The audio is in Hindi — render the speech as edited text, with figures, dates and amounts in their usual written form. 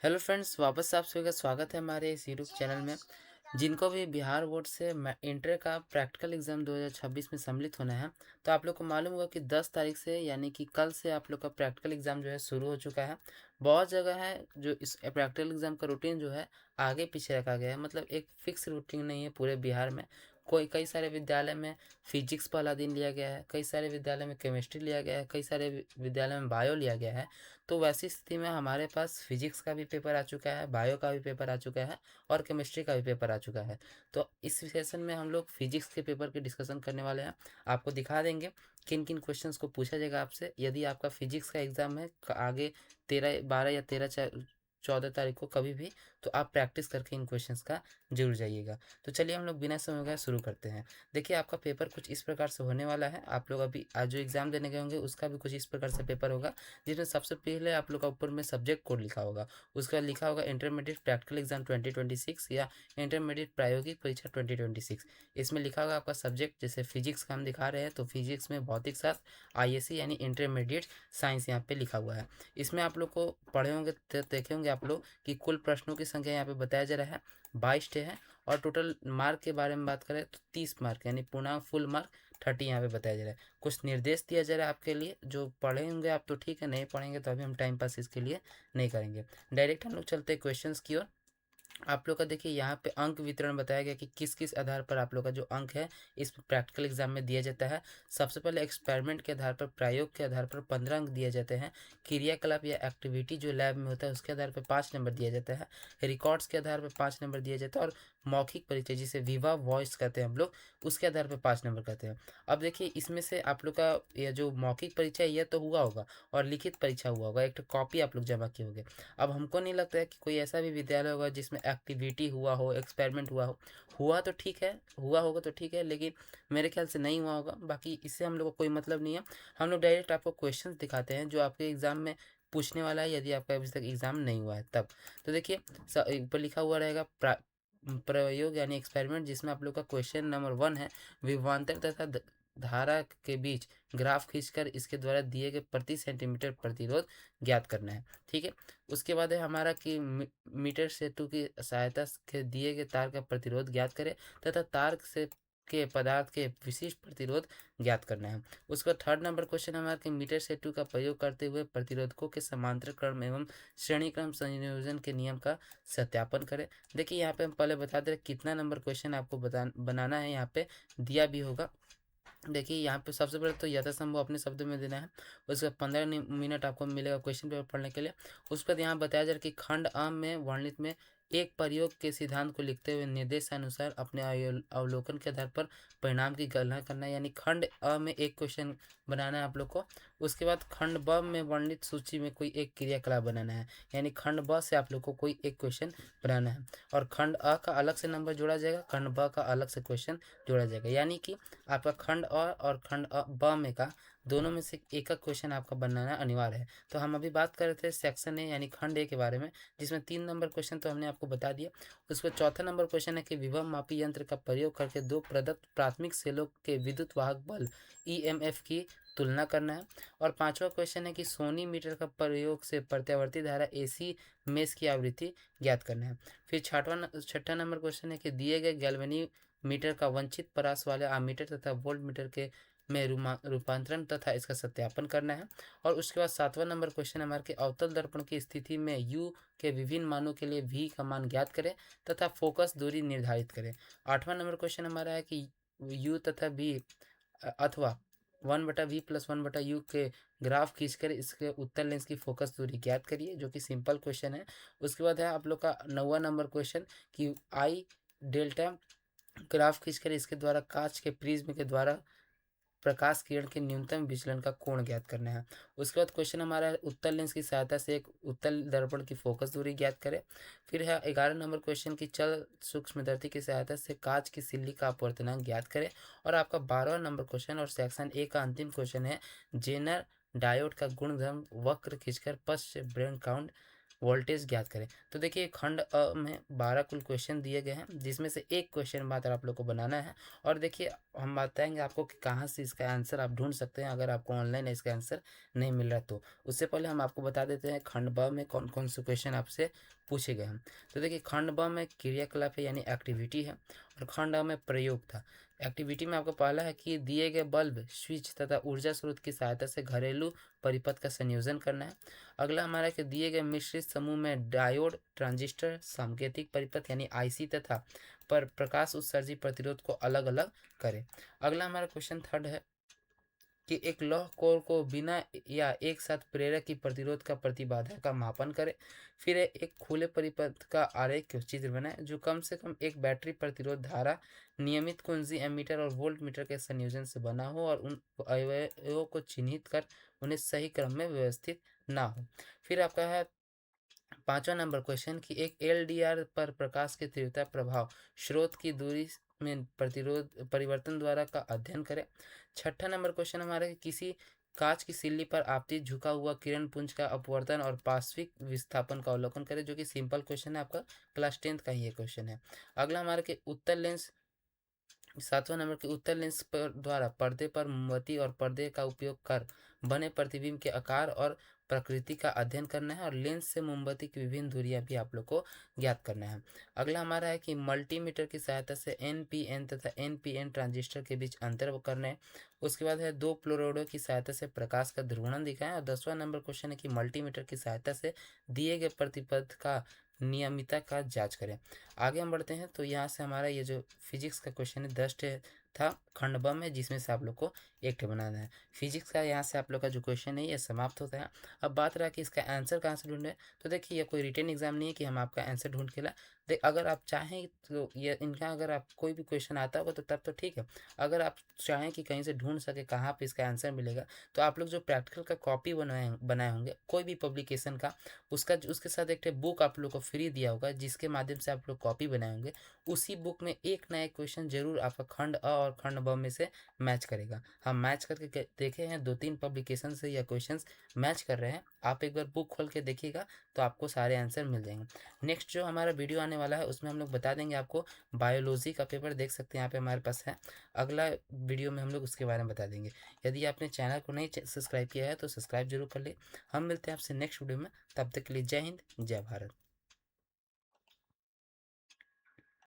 हेलो फ्रेंड्स, वापस आप सभी का स्वागत है हमारे इस यूट्यूब चैनल में। जिनको भी बिहार बोर्ड से इंटर का प्रैक्टिकल एग्ज़ाम 2026 में सम्मिलित होना है, तो आप लोग को मालूम होगा कि 10 तारीख से यानी कि कल से आप लोग का प्रैक्टिकल एग्ज़ाम जो है शुरू हो चुका है। बहुत जगह है जो इस प्रैक्टिकल एग्ज़ाम का रूटीन जो है आगे पीछे रखा गया है, मतलब एक फिक्स रूटीन नहीं है पूरे बिहार में। कई सारे विद्यालय में फिजिक्स पहला दिन लिया गया है, कई सारे विद्यालय में केमिस्ट्री लिया गया है, कई सारे विद्यालय में बायो लिया गया है। तो वैसी स्थिति में हमारे पास फिजिक्स का भी पेपर आ चुका है, बायो का भी पेपर आ चुका है और केमिस्ट्री का भी पेपर आ चुका है। तो इस सेशन में हम लोग फिजिक्स के पेपर की डिस्कशन करने वाले हैं। आपको दिखा देंगे किन किन क्वेश्चंस को पूछा जाएगा आपसे। यदि आपका फिजिक्स का एग्ज़ाम है आगे 13 12 या 13 14 तारीख को कभी भी, तो आप प्रैक्टिस करके इन क्वेश्चंस का जरूर जाइएगा। तो चलिए हम लोग बिना समय गए शुरू करते हैं। देखिए, आपका पेपर कुछ इस प्रकार से होने वाला है। आप लोग अभी आज जो एग्ज़ाम देने गए होंगे उसका भी कुछ इस प्रकार से पेपर होगा, जिसमें सबसे पहले आप लोग का ऊपर में सब्जेक्ट कोड लिखा होगा। उसके बाद लिखा होगा इंटरमीडिएट प्रैक्टिकल एग्जाम 2026 या इंटरमीडिएट प्रायोगिक परीक्षा 2026। इसमें लिखा होगा आपका सब्जेक्ट। जैसे फिजिक्स का हम दिखा रहे हैं तो फिजिक्स में भौतिक शास्त्र आईएससी यानी इंटरमीडिएट साइंस यहाँ पे लिखा हुआ है। इसमें आप लोग को पढ़े होंगे देखे होंगे आप लोग कि कुल प्रश्नों की संख्या यहाँ पे बताया जा रहा है 22 है। और टोटल मार्क के बारे में बात करें तो 30 मार्क यानी पूर्णांक फुल मार्क 30 यहाँ पे बताया जा रहा है। कुछ निर्देश दिया जा रहा है आपके लिए, जो पढ़े होंगे आप तो ठीक है, नहीं पढ़ेंगे तो अभी हम टाइम पास इसके लिए नहीं करेंगे। डायरेक्ट हम लोग चलते हैं क्वेश्चंस की ओर। आप लोग का देखिए यहाँ पे अंक वितरण बताया गया कि किस किस आधार पर आप लोग का जो अंक है इस प्रैक्टिकल एग्जाम में दिया जाता है। सबसे पहले एक्सपेरिमेंट के आधार पर, प्रयोग के आधार पर 15 अंक दिए जाते हैं। क्रियाकलाप या एक्टिविटी जो लैब में होता है उसके आधार पर 5 नंबर दिया जाता है। रिकॉर्ड्स के आधार पर 5 नंबर दिया जाता है। और मौखिक परिचय जिसे विवा वॉइस कहते हैं हम लोग, उसके आधार पर 5 नंबर कहते हैं। अब देखिए, इसमें से आप लोग का यह जो मौखिक परिचय यह तो हुआ होगा और लिखित परीक्षा हुआ होगा, एक तो कॉपी आप लोग जमा किए होंगे। अब हमको नहीं लगता है कि कोई ऐसा भी विद्यालय होगा जिसमें एक्टिविटी हुआ हो, एक्सपेरिमेंट हुआ हो। हुआ तो ठीक है, हुआ होगा तो ठीक है, लेकिन मेरे ख्याल से नहीं हुआ होगा। बाकी इससे हम लोग को कोई मतलब नहीं है। हम लोग डायरेक्ट आपको क्वेश्चंस दिखाते हैं जो आपके एग्जाम में पूछने वाला है, यदि आपका अभी तक एग्जाम नहीं हुआ है तब। तो देखिए, ऊपर लिखा हुआ रहेगा प्रयोग यानी एक्सपेरिमेंट, जिसमें आप लोग का क्वेश्चन नंबर 1 है। विभवांतर तथा धारा के बीच ग्राफ खींचकर इसके द्वारा दिए गए प्रति सेंटीमीटर प्रतिरोध ज्ञात करना है। ठीक है। उसके बाद है हमारा कि मीटर सेतु की सहायता से दिए गए तार का प्रतिरोध ज्ञात करें तथा तार से के पदार्थ के विशिष्ट प्रतिरोध ज्ञात करना है। उसका थर्ड नंबर क्वेश्चन हमारा कि मीटर सेतु का प्रयोग करते हुए प्रतिरोधकों के समांतर क्रम एवं श्रेणी क्रम संयोजन के नियम का सत्यापन करें। देखिए, यहाँ पे हम पहले बता दे कितना नंबर क्वेश्चन आपको बनाना है, यहाँ पे दिया भी होगा। देखिए, यहाँ पे सबसे पहले तो यथासंभव अपने शब्दों में देना है। उसके बाद 15 मिनट आपको मिलेगा क्वेश्चन पेपर पढ़ने के लिए। उस पर यहाँ बताया जा रहा है कि खंड आ में वर्णित में एक प्रयोग के सिद्धांत को लिखते हुए निर्देशानुसार अपने अवलोकन के आधार पर परिणाम की गणना करना है। यानी खंड अ में एक क्वेश्चन बनाना है आप लोग को। उसके बाद खंड ब में वर्णित सूची में कोई एक क्रियाकलाप बनाना है। यानी खंड ब से आप लोग को कोई एक क्वेश्चन बनाना है। और खंड अ का अलग से नंबर जोड़ा जाएगा, खंड ब का अलग से क्वेश्चन जोड़ा जाएगा। यानी कि आपका खंड अ और खंड ब में का दोनों में से एक एक क्वेश्चन आपका बनाना अनिवार्य है। तो हम अभी बात कर रहे थे सेक्शन ए यानी खंड ए के बारे में, जिसमें 3 नंबर क्वेश्चन तो हमने आपको बता दिया। उस पर चौथा नंबर क्वेश्चन है कि विभव मापी यंत्र का प्रयोग करके दो प्रदत्त प्राथमिक सेलों के विद्युत वाहक बल ईएमएफ की तुलना करना है। और पांचवा क्वेश्चन है कि सोनी मीटर का प्रयोग से प्रत्यावर्ती धारा एसी मेष की आवृत्ति ज्ञात करना है। फिर छठा नंबर क्वेश्चन है कि दिए गए गैल्वेनी मीटर का वंचित परास वाले आमीटर तथा वोल्ट मीटर के में रूपांतरण तथा इसका सत्यापन करना है। और उसके बाद 7वां नंबर क्वेश्चन हमारे के अवतल दर्पण की स्थिति में यू के विभिन्न मानों के लिए वी का मान ज्ञात करें तथा फोकस दूरी निर्धारित करें। 8वां नंबर क्वेश्चन हमारा है कि यू तथा वी अथवा 1/v+1/u के ग्राफ खींचकर इसके उत्तर लेंस की फोकस दूरी ज्ञात करिए, जो कि सिंपल क्वेश्चन है। उसके बाद है आप लोग का 9वां नंबर क्वेश्चन कि आई डेल्टा ग्राफ खींचकर इसके द्वारा कांच के प्रिज्म के द्वारा प्रकाश किरण के न्यूनतम विचलन का कोण ज्ञात करना है। उसके बाद क्वेश्चन हमारा है उत्तल लेंस की सहायता से एक उत्तल दर्पण की फोकस दूरी ज्ञात करें। फिर है 11 नंबर क्वेश्चन की चल सूक्ष्मदर्शी की सहायता से कांच की सिल्ली का अपवर्तनांक ज्ञात करें। और आपका 12वां नंबर क्वेश्चन और सेक्शन ए का अंतिम क्वेश्चन है जेनर डायोड का गुणधर्म वक्र खींचकर पश्च ब्रेन काउंट वोल्टेज ज्ञात करें। तो देखिए खंड अ में 12 कुल क्वेश्चन दिए गए हैं, जिसमें से एक क्वेश्चन मात्र आप लोग को बनाना है। और देखिए हम बताएँगे आपको कि कहाँ से इसका आंसर आप ढूँढ सकते हैं, अगर आपको ऑनलाइन इसका आंसर नहीं मिल रहा तो। उससे पहले हम आपको बता देते हैं खंड ब में कौन-कौन से क्वेश्चन आपसे पूछे गए हैं। तो देखिए खंड ब में क्रियाकलाप है यानी एक्टिविटी है, और खंड अ में प्रयोग था। एक्टिविटी में आपको पहला है कि दिए गए बल्ब, स्विच तथा ऊर्जा स्रोत की सहायता से घरेलू परिपथ का संयोजन करना है। अगला हमारा है कि दिए गए मिश्रित समूह में डायोड, ट्रांजिस्टर, सांकेतिक परिपथ यानी आईसी तथा पर प्रकाश उत्सर्जी प्रतिरोध को अलग अलग करें। अगला हमारा क्वेश्चन थर्ड है कि एक लौह कोर को बिना या एक साथ प्रेरक की प्रतिरोध का प्रतिबाधा का मापन करें। फिर एक खुले परिपथ का आरेख चित्र बनाएं जो कम से कम एक बैटरी प्रतिरोध धारा, नियमित कुंजी एमीटर और वोल्ट मीटर के संयोजन से बना हो और उन अवयवों को चिन्हित कर उन्हें सही क्रम में व्यवस्थित ना हो। फिर आपका है पांचवा नंबर क्वेश्चन कि एक एलडीआर पर प्रकाश की तीव्रता प्रभाव स्रोत की दूरी में प्रतिरोध परिवर्तन द्वारा का अध्ययन करें। छठा नंबर क्वेश्चन हमारा है किसी कांच की सिल्ली पर आपतित झुका हुआ किरण पुंज का अपवर्तन और पार्श्विक विस्थापन का अवलोकन करें, जो कि सिंपल क्वेश्चन है, आपका क्लास 10th का ही ये क्वेश्चन है। अगला हमारा कि उत्तर लेंस, सातवां नंबर के उत्तर लेंस पर द्वारा पर्दे पर मोमबत्ती और पर्दे का उपयोग कर बने प्रतिबिंब के आकार और प्रकृति का अध्ययन करना है, और लेंस से मोमबत्ती की विभिन्न दूरियां भी आप लोग को ज्ञात करना है। अगला हमारा है कि मल्टीमीटर की सहायता से एनपीएन तथा एनपीएन ट्रांजिस्टर के बीच अंतर करना है। उसके बाद है दो फ्लोरोइडों की सहायता से प्रकाश का ध्रुवणन दिखाएं। और 10वां नंबर क्वेश्चन है कि मल्टीमीटर की सहायता से दिए गए प्रतिपद का नियमितता का जांच करें। आगे हम बढ़ते हैं, तो यहाँ से हमारा ये जो फिजिक्स का क्वेश्चन है 10 था खंड ब में, जिसमें से आप लोग को एक ठे बनाना है। फिजिक्स का यहाँ से आप लोग का जो क्वेश्चन है ये समाप्त होता है। अब बात रहा कि इसका आंसर कहाँ से ढूंढे, तो देखिए ये कोई रिटन एग्जाम नहीं है कि हम आपका आंसर ढूंढ के ला देख। अगर आप चाहें तो ये इनका अगर आप कोई भी क्वेश्चन आता होगा तो तब तो ठीक है। अगर आप चाहें कि कहीं से ढूंढ सके कहाँ पे इसका आंसर मिलेगा, तो आप लोग जो प्रैक्टिकल का कॉपी बनाए होंगे कोई भी पब्लिकेशन का, उसका उसके साथ एक बुक आप लोग को फ्री दिया होगा, जिसके माध्यम से आप लोग कॉपी बनाए होंगे। उसी बुक में एक ना एक क्वेश्चन जरूर आपका खंड अ और खंड ब में से मैच करेगा। हम मैच करके देखे हैं, 2-3 पब्लिकेशन से यह क्वेश्चंस मैच कर रहे हैं। आप एक बार बुक खोल के देखिएगा तो आपको सारे आंसर मिल जाएंगे। नेक्स्ट जो हमारा वीडियो आने वाला है उसमें हम लोग बता देंगे आपको, बायोलॉजी का पेपर देख सकते हैं यहाँ पे हमारे पास है। अगला वीडियो में हम लोग उसके बारे में बता देंगे। यदि आपने चैनल को नहीं सब्सक्राइब किया है तो सब्सक्राइब जरूर कर ले। हम मिलते हैं आपसे नेक्स्ट वीडियो में, तब तक के लिए जय हिंद, जय भारत।